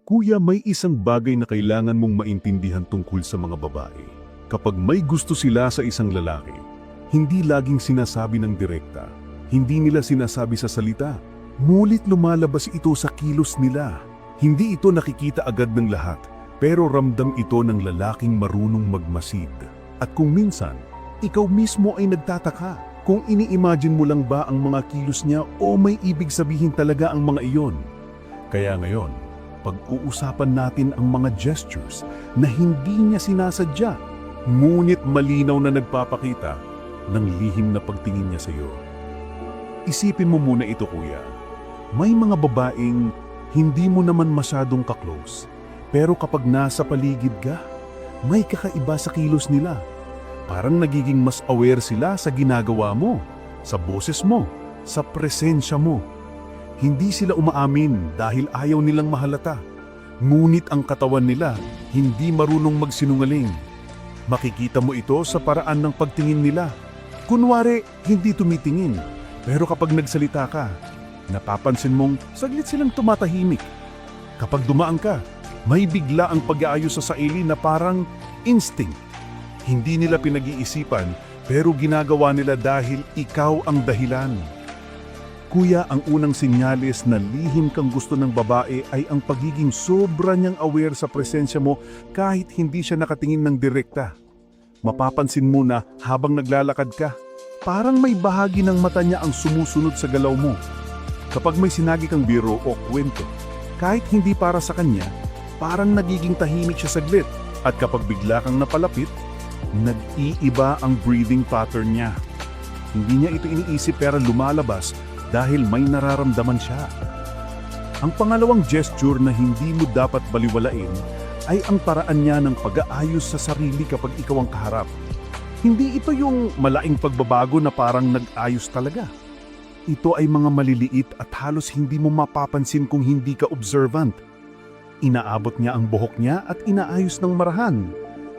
Kuya, may isang bagay na kailangan mong maintindihan tungkol sa mga babae. Kapag may gusto sila sa isang lalaki, hindi laging sinasabi ng direkta, hindi nila sinasabi sa salita, ngunit lumalabas ito sa kilos nila. Hindi ito nakikita agad ng lahat, pero ramdam ito ng lalaking marunong magmasid. At kung minsan, ikaw mismo ay nagtataka kung ini-imagine mo lang ba ang mga kilos niya o may ibig sabihin talaga ang mga iyon. Kaya ngayon, pag-uusapan natin ang mga gestures na hindi niya sinasadya, ngunit malinaw na nagpapakita ng lihim na pagtingin niya sa iyo. Isipin mo muna ito, kuya. May mga babaeng hindi mo naman masyadong ka-close, pero kapag nasa paligid ka, may kakaiba sa kilos nila. Parang nagiging mas aware sila sa ginagawa mo, sa boses mo, sa presensya mo. Hindi sila umaamin dahil ayaw nilang mahalata. Ngunit ang katawan nila hindi marunong magsinungaling. Makikita mo ito sa paraan ng pagtingin nila. Kunwari, hindi tumitingin. Pero kapag nagsalita ka, napapansin mong saglit silang tumatahimik. Kapag dumaan ka, may bigla ang pag-aayos sa sarili na parang instinct. Hindi nila pinag-iisipan pero ginagawa nila dahil ikaw ang dahilan. Kuya, ang unang sinyalis na lihim kang gusto ng babae ay ang pagiging sobra niyang aware sa presensya mo kahit hindi siya nakatingin ng direkta. Mapapansin mo na habang naglalakad ka, parang may bahagi ng mata niya ang sumusunod sa galaw mo. Kapag may sinagi kang biro o kwento, kahit hindi para sa kanya, parang nagiging tahimik siya saglit. At kapag bigla kang napalapit, nag-iiba ang breathing pattern niya. Hindi niya ito iniisip pero lumalabas dahil may nararamdaman siya. Ang pangalawang gesture na hindi mo dapat baliwalain ay ang paraan niya ng pag-aayos sa sarili kapag ikaw ang kaharap. Hindi ito yung malaking pagbabago na parang nag-ayos talaga. Ito ay mga maliliit at halos hindi mo mapapansin kung hindi ka observant. Inaabot niya ang buhok niya at inaayos ng marahan.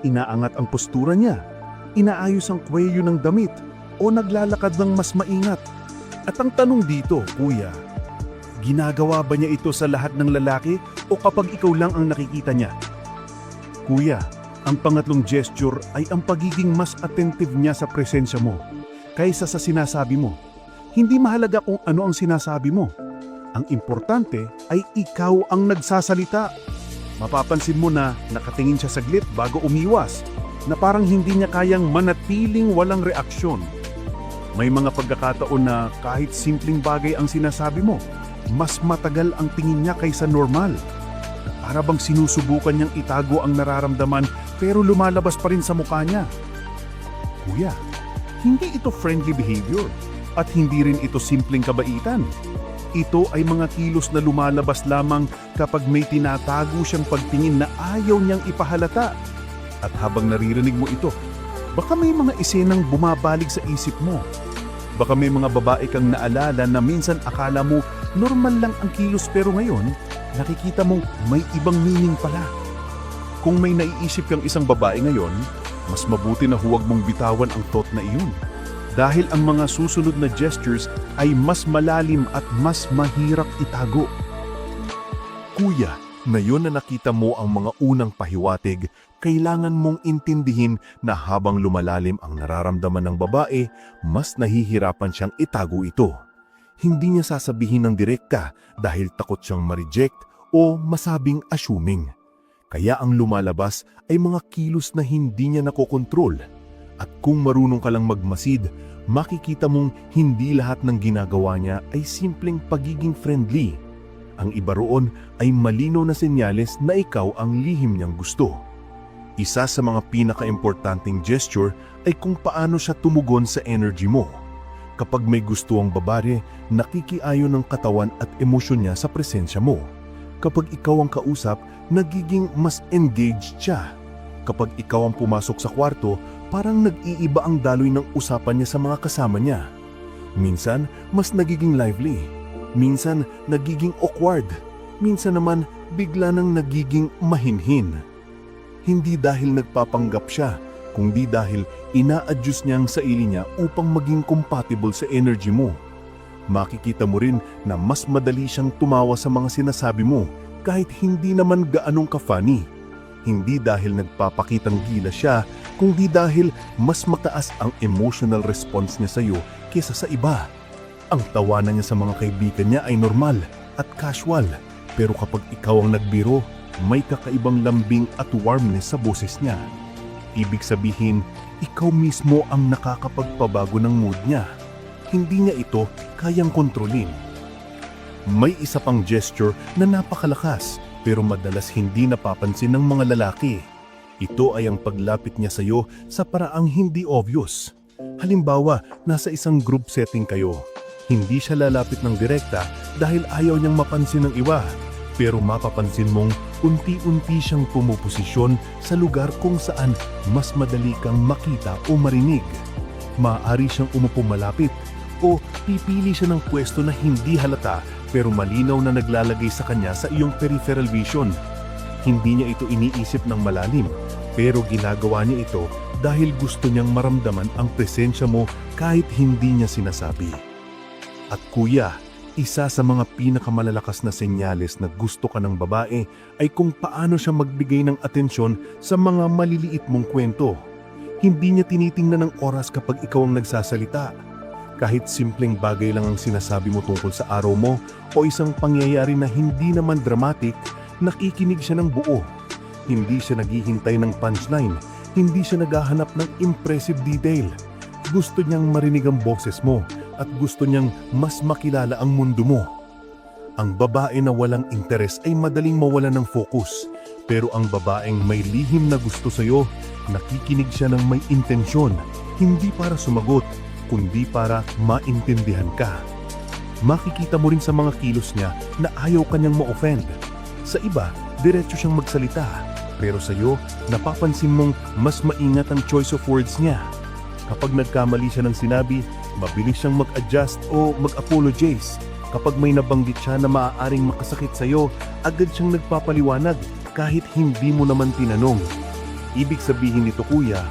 Inaangat ang postura niya. Inaayos ang kwelyo ng damit o naglalakad ng mas maingat. At ang tanong dito, kuya, ginagawa ba niya ito sa lahat ng lalaki o kapag ikaw lang ang nakikita niya? Kuya, ang pangatlong gesture ay ang pagiging mas attentive niya sa presensya mo kaysa sa sinasabi mo. Hindi mahalaga kung ano ang sinasabi mo. Ang importante ay ikaw ang nagsasalita. Mapapansin mo na nakatingin siya saglit bago umiwas, na parang hindi niya kayang manatiling walang reaksyon. May mga pagkakataon na kahit simpleng bagay ang sinasabi mo, mas matagal ang tingin niya kaysa normal. Para bang sinusubukan niyang itago ang nararamdaman pero lumalabas pa rin sa mukha niya. Kuya, hindi ito friendly behavior at hindi rin ito simpleng kabaitan. Ito ay mga kilos na lumalabas lamang kapag may tinatago siyang pagtingin na ayaw niyang ipahalata. At habang naririnig mo ito, baka may mga esenang bumabalik sa isip mo. Baka may mga babae kang naalala na minsan akala mo normal lang ang kilos pero ngayon, nakikita mong may ibang meaning pala. Kung may naiisip kang isang babae ngayon, mas mabuti na huwag mong bitawan ang thought na iyon. Dahil ang mga susunod na gestures ay mas malalim at mas mahirap itago. Kuya, ngayon na nakita mo ang mga unang pahiwatig, kailangan mong intindihin na habang lumalalim ang nararamdaman ng babae, mas nahihirapan siyang itago ito. Hindi niya sasabihin ng direkta dahil takot siyang ma-reject o masabing assuming. Kaya ang lumalabas ay mga kilos na hindi niya nakokontrol. At kung marunong ka lang magmasid, makikita mong hindi lahat ng ginagawa niya ay simpleng pagiging friendly. Ang iba roon ay malinaw na senyales na ikaw ang lihim niyang gusto. Isa sa mga pinaka-importanting gesture ay kung paano siya tumugon sa energy mo. Kapag may gusto ang babae, nakikiayon ng katawan at emosyon niya sa presensya mo. Kapag ikaw ang kausap, nagiging mas engaged siya. Kapag ikaw ang pumasok sa kwarto, parang nag-iiba ang daloy ng usapan niya sa mga kasama niya. Minsan, mas nagiging lively. Minsan, nagiging awkward. Minsan naman, bigla nang nagiging mahinhin. Hindi dahil nagpapanggap siya, kundi dahil ina-adjust niya ang sarili niya upang maging compatible sa energy mo. Makikita mo rin na mas madali siyang tumawa sa mga sinasabi mo kahit hindi naman gaanong ka-funny. Hindi dahil nagpapakitang gila siya, kundi dahil mas mataas ang emotional response niya sa iyo kesa sa iba. Ang tawanan niya sa mga kaibigan niya ay normal at casual, pero kapag ikaw ang nagbiro, may kakaibang lambing at warmness sa boses niya. Ibig sabihin, ikaw mismo ang nakakapagpabago ng mood niya. Hindi niya ito kayang kontrolin. May isa pang gesture na napakalakas pero madalas hindi napapansin ng mga lalaki. Ito ay ang paglapit niya sa iyo sa paraang hindi obvious. Halimbawa, nasa isang group setting kayo. Hindi siya lalapit ng direkta dahil ayaw niyang mapansin ng iba. Pero mapapansin mong unti-unti siyang pumuposisyon sa lugar kung saan mas madali kang makita o marinig. Maaari siyang umupo malapit o pipili siya ng pwesto na hindi halata pero malinaw na naglalagay sa kanya sa iyong peripheral vision. Hindi niya ito iniisip ng malalim, pero ginagawa niya ito dahil gusto niyang maramdaman ang presensya mo kahit hindi niya sinasabi. At kuya, isa sa mga pinakamalalakas na senyales na gusto ka ng babae ay kung paano siya magbigay ng atensyon sa mga maliliit mong kwento. Hindi niya tinitingnan ng oras kapag ikaw ang nagsasalita. Kahit simpleng bagay lang ang sinasabi mo tungkol sa araw mo o isang pangyayari na hindi naman dramatic, nakikinig siya ng buo. Hindi siya naghihintay ng punchline, hindi siya naghahanap ng impressive detail. Gusto niyang marinig ang boses mo at gusto niyang mas makilala ang mundo mo. Ang babae na walang interes ay madaling mawala ng focus, pero ang babaeng may lihim na gusto sa'yo, nakikinig siya ng may intensyon, hindi para sumagot, kundi para maintindihan ka. Makikita mo rin sa mga kilos niya na ayaw kanyang ma-offend. Sa iba, diretso siyang magsalita, pero sa iyo, napapansin mong mas maingat ang choice of words niya. Kapag nagkamali siya ng sinabi, mabilis siyang mag-adjust o mag-apologize. Kapag may nabanggit siya na maaaring makasakit sa iyo, agad siyang nagpapaliwanag kahit hindi mo naman tinanong. Ibig sabihin nito kuya,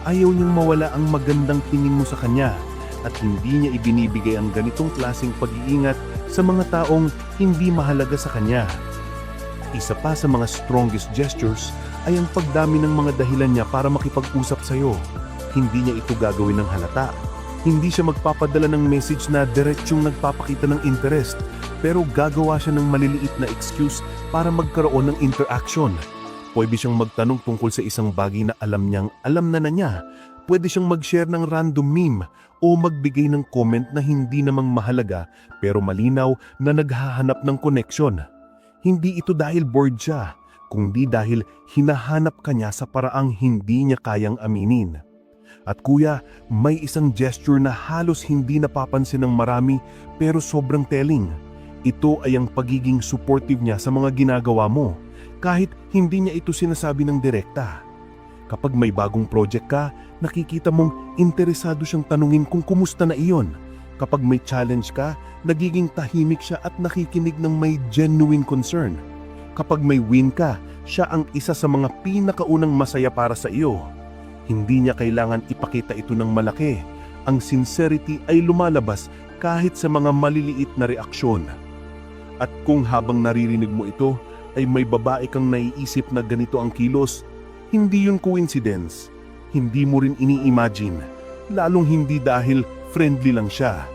ayaw niyang mawala ang magandang tingin mo sa kanya at hindi niya ibinibigay ang ganitong klaseng pag-iingat sa mga taong hindi mahalaga sa kanya. Isa pa sa mga strongest gestures ay ang pagdami ng mga dahilan niya para makipag-usap sa iyo. Hindi niya ito gagawin ng halata. Hindi siya magpapadala ng message na diretsyong nagpapakita ng interest, pero gagawa siya ng maliliit na excuse para magkaroon ng interaction. Pwede siyang magtanong tungkol sa isang bagay na alam na niya. Pwede siyang mag-share ng random meme o magbigay ng comment na hindi namang mahalaga pero malinaw na naghahanap ng connection. Hindi ito dahil bored siya, kundi dahil hinahanap ka niya sa paraang hindi niya kayang aminin. At kuya, may isang gesture na halos hindi napapansin ng marami pero sobrang telling. Ito ay ang pagiging supportive niya sa mga ginagawa mo, kahit hindi niya ito sinasabi ng direkta. Kapag may bagong project ka, nakikita mong interesado siyang tanungin kung kumusta na iyon. Kapag may challenge ka, nagiging tahimik siya at nakikinig ng may genuine concern. Kapag may win ka, siya ang isa sa mga pinakaunang masaya para sa iyo. Hindi niya kailangan ipakita ito ng malaki. Ang sincerity ay lumalabas kahit sa mga maliliit na reaksyon. At kung habang naririnig mo ito, ay may babae kang naiisip na ganito ang kilos, hindi yun coincidence. Hindi mo rin ini-imagine, lalong hindi dahil friendly lang siya.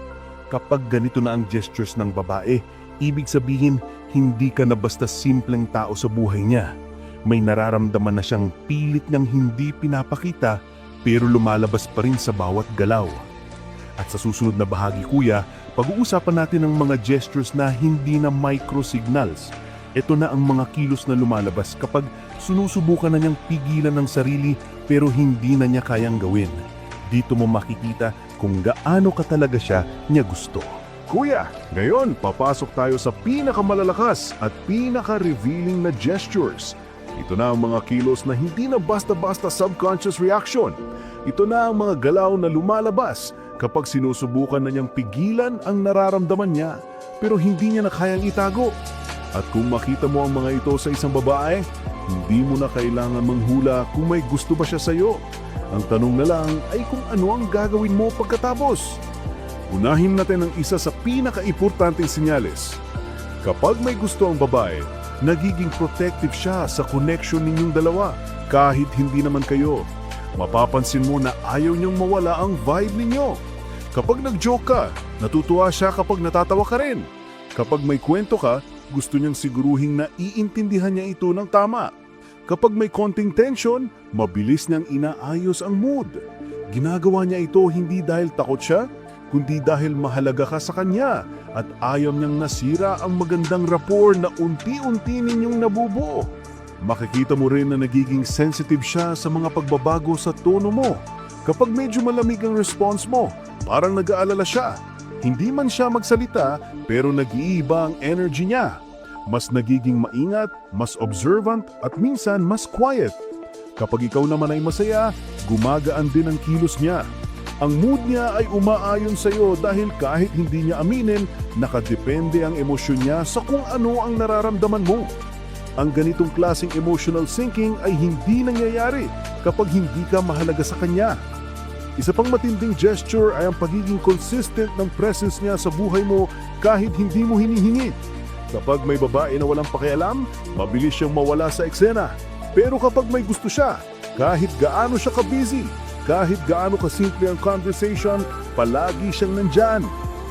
Kapag ganito na ang gestures ng babae, ibig sabihin hindi ka na basta simpleng tao sa buhay niya. May nararamdaman na siyang pilit niyang hindi pinapakita pero lumalabas pa rin sa bawat galaw. At sa susunod na bahagi kuya, pag-uusapan natin ang mga gestures na hindi na micro-signals. Ito na ang mga kilos na lumalabas kapag sinusubukan na niyang pigilan ng sarili pero hindi na niya kayang gawin. Dito mo makikita kung gaano ka talaga siya niya gusto. Kuya, ngayon papasok tayo sa pinakamalalakas at pinaka-revealing na gestures. Ito na ang mga kilos na hindi na basta-basta subconscious reaction. Ito na ang mga galaw na lumalabas kapag sinusubukan na niyang pigilan ang nararamdaman niya pero hindi niya na kayang itago. At kung makita mo ang mga ito sa isang babae, hindi mo na kailangan manghula kung may gusto ba siya sa iyo. Ang tanong na lang ay kung ano ang gagawin mo pagkatapos. Unahin natin ang isa sa pinaka-importanteng senyales. Kapag may gusto ang babae, Nagiging protective siya sa connection ninyong dalawa kahit hindi naman kayo. Mapapansin mo na ayaw niyang mawala ang vibe ninyo. Kapag nag-joke ka, natutuwa siya kapag natatawa ka rin. Kapag may kwento ka, gusto niyang siguruhin na iintindihan niya ito ng tama. Kapag may konting tension, mabilis niyang inaayos ang mood. Ginagawa niya ito hindi dahil takot siya, kundi dahil mahalaga ka sa kanya at ayaw niyang nasira ang magandang rapport na unti-unti ninyong nabubuo. Makikita mo rin na nagiging sensitive siya sa mga pagbabago sa tono mo. Kapag medyo malamig ang response mo, parang nag-aalala siya. Hindi man siya magsalita, pero nag-iiba ang energy niya. Mas nagiging maingat, mas observant at minsan mas quiet. Kapag ikaw naman ay masaya, gumagaan din ang kilos niya. Ang mood niya ay umaayon sa iyo dahil kahit hindi niya aminin, nakadepende ang emosyon niya sa kung ano ang nararamdaman mo. Ang ganitong klaseng emotional syncing ay hindi nangyayari kapag hindi ka mahalaga sa kanya. Isa pang matinding gesture ay ang pagiging consistent ng presence niya sa buhay mo kahit hindi mo hinihingi. Kapag may babae na walang pakialam, mabilis siyang mawala sa eksena. Pero kapag may gusto siya, kahit gaano siya ka-busy, kahit gaano kasimple ang conversation, palagi siyang nandyan.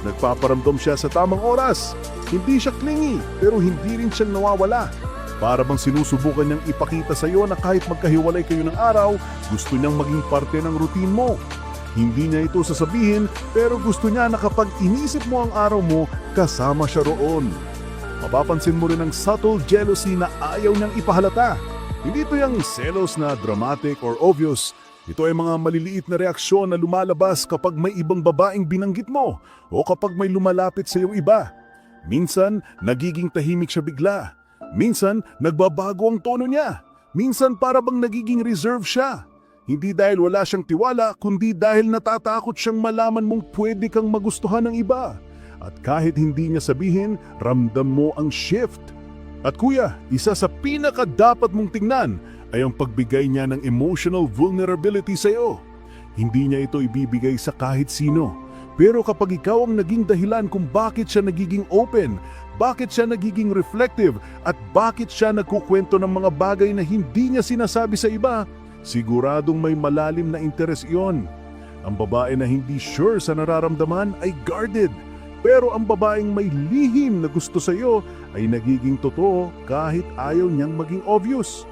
Nagpaparamdam siya sa tamang oras. Hindi siya clingy, pero hindi rin siyang nawawala. Para bang sinusubukan niyang ipakita sa iyo na kahit magkahiwalay kayo ng araw, gusto niyang maging parte ng routine mo. Hindi niya ito sasabihin, pero gusto niya na kapag inisip mo ang araw mo, kasama siya roon. Mapapansin mo rin ang subtle jealousy na ayaw niyang ipahalata. Hindi ito yung selos na dramatic or obvious. Ito ay mga maliliit na reaksyon na lumalabas kapag may ibang babaeng binanggit mo o kapag may lumalapit sa iyong iba. Minsan, nagiging tahimik siya bigla. Minsan, nagbabago ang tono niya. Minsan, para bang nagiging reserve siya. Hindi dahil wala siyang tiwala, kundi dahil natatakot siyang malaman mong pwede kang magustuhan ng iba. At kahit hindi niya sabihin, ramdam mo ang shift. At kuya, isa sa pinaka-dapat mong tingnan ay ang pagbigay niya ng emotional vulnerability sa iyo. Hindi niya ito ibibigay sa kahit sino. Pero kapag ikaw ang naging dahilan kung bakit siya nagiging open, bakit siya nagiging reflective, at bakit siya nagkukwento ng mga bagay na hindi niya sinasabi sa iba, siguradong may malalim na interes iyon. Ang babae na hindi sure sa nararamdaman ay guarded. Pero ang babaeng may lihim na gusto sa iyo ay nagiging totoo kahit ayaw niyang maging obvious.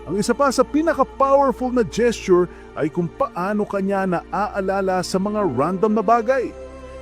Ang isa pa sa pinaka-powerful na gesture ay kung paano kanya naaalala sa mga random na bagay.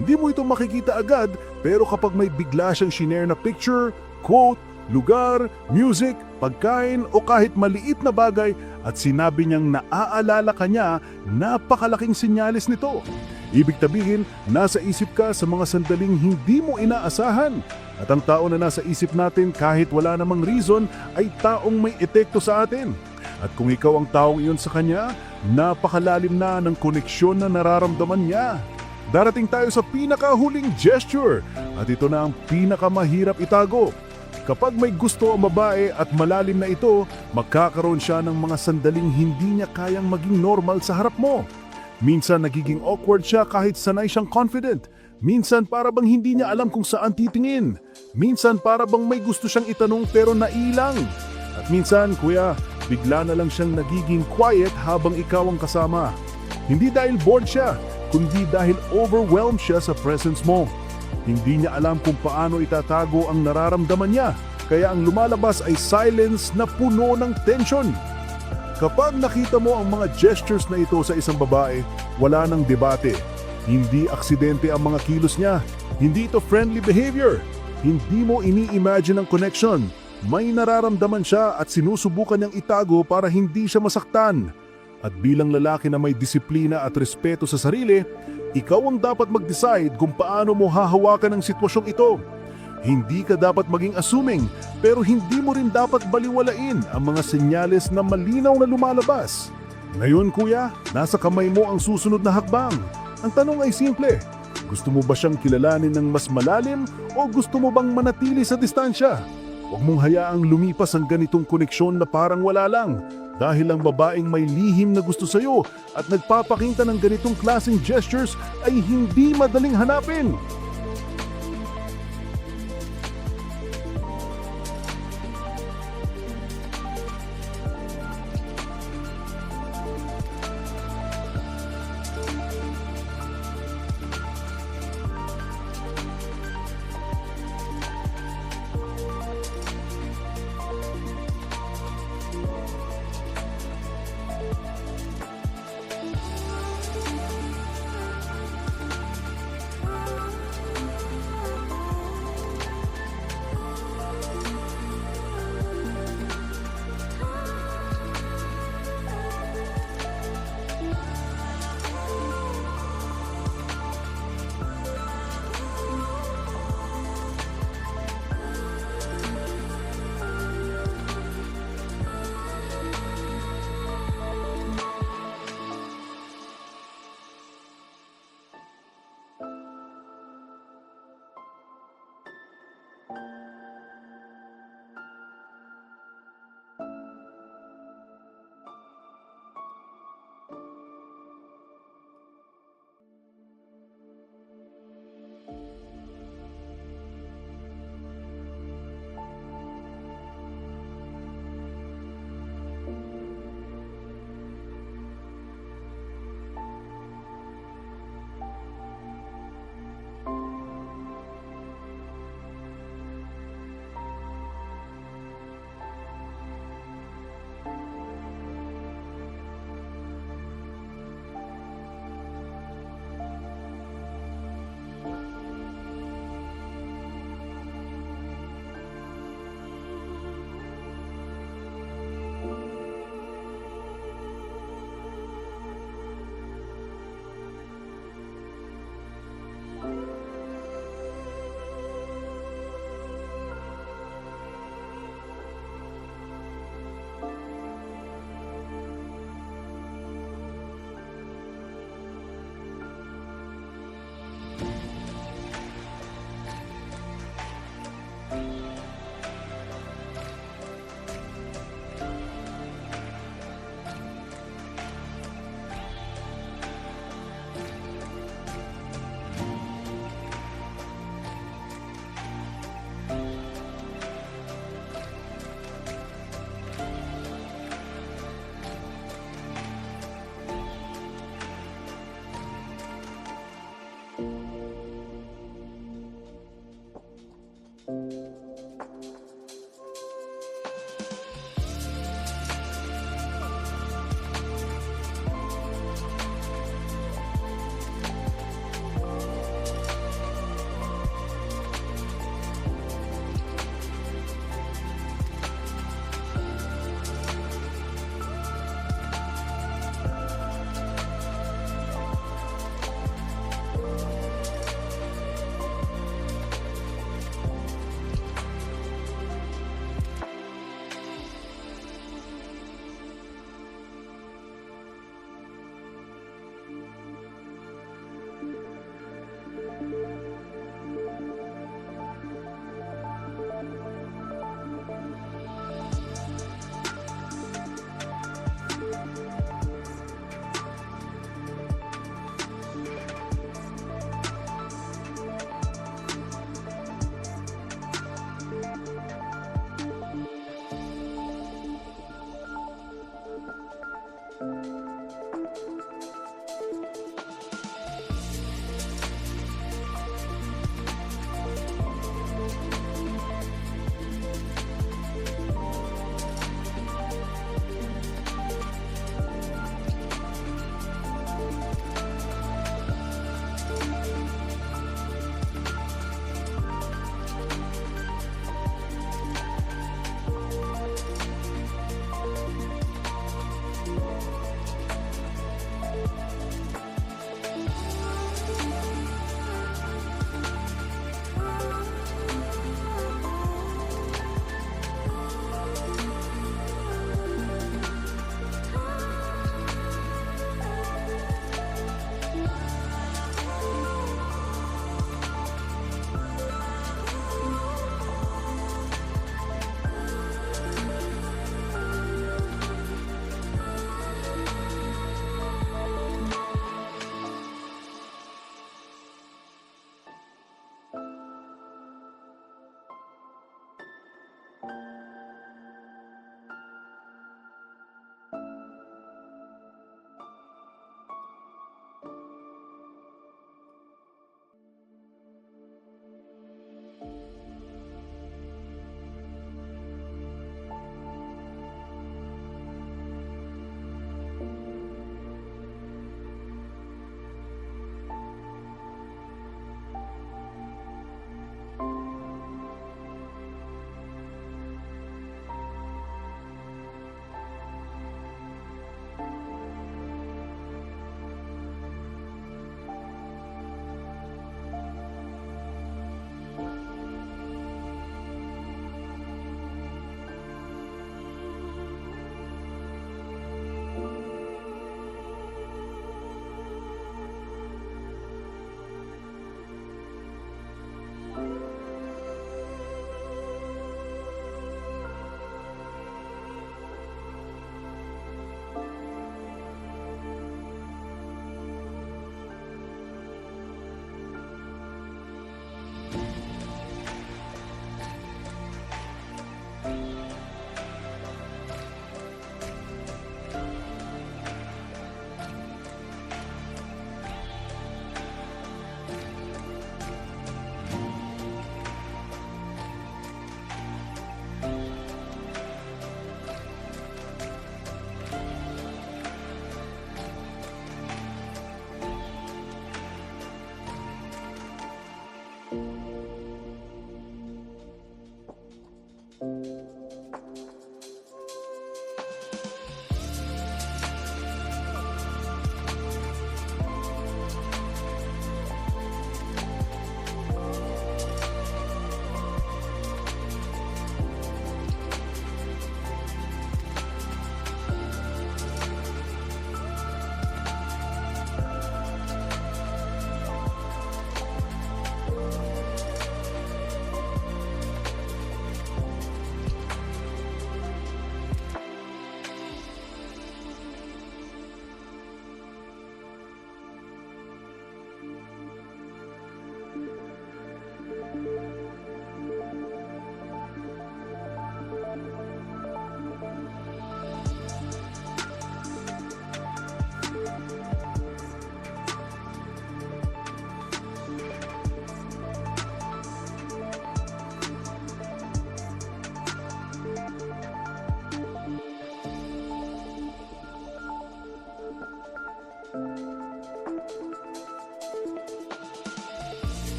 Hindi mo ito makikita agad, pero kapag may bigla siyang shinare na picture, quote, lugar, music, pagkain o kahit maliit na bagay at sinabi niyang naaalala ka niya, napakalaking sinyalis nito. Ibig sabihin, nasa isip ka sa mga sandaling hindi mo inaasahan. At ang tao na nasa isip natin kahit wala namang reason ay taong may epekto sa atin. At kung ikaw ang taong iyon sa kanya, napakalalim na ng koneksyon na nararamdaman niya. Darating tayo sa pinakahuling gesture at ito na ang pinakamahirap itago. Kapag may gusto ang babae at malalim na ito, magkakaroon siya ng mga sandaling hindi niya kayang maging normal sa harap mo. Minsan nagiging awkward siya kahit sanay siyang confident. Minsan para bang hindi niya alam kung saan titingin. Minsan para bang may gusto siyang itanong pero nailang. At minsan, kuya, bigla na lang siyang nagiging quiet habang ikaw ang kasama. Hindi dahil bored siya, kundi dahil overwhelmed siya sa presence mo. Hindi niya alam kung paano itatago ang nararamdaman niya, kaya ang lumalabas ay silence na puno ng tension. Kapag nakita mo ang mga gestures na ito sa isang babae, wala nang debate. Hindi aksidente ang mga kilos niya. Hindi ito friendly behavior. Hindi mo ini-imagine ang connection. May nararamdaman siya at sinusubukan niyang itago para hindi siya masaktan. At bilang lalaki na may disiplina at respeto sa sarili, ikaw ang dapat mag-decide kung paano mo hahawakan ang sitwasyong ito. Hindi ka dapat maging assuming, pero hindi mo rin dapat baliwalain ang mga senyales na malinaw na lumalabas. Ngayon kuya, nasa kamay mo ang susunod na hakbang. Ang tanong ay simple, gusto mo ba siyang kilalanin ng mas malalim o gusto mo bang manatili sa distansya? Huwag mong hayaang lumipas ang ganitong koneksyon na parang wala lang. Dahil ang babaeng may lihim na gusto sa'yo at nagpapakita ng ganitong klaseng gestures ay hindi madaling hanapin.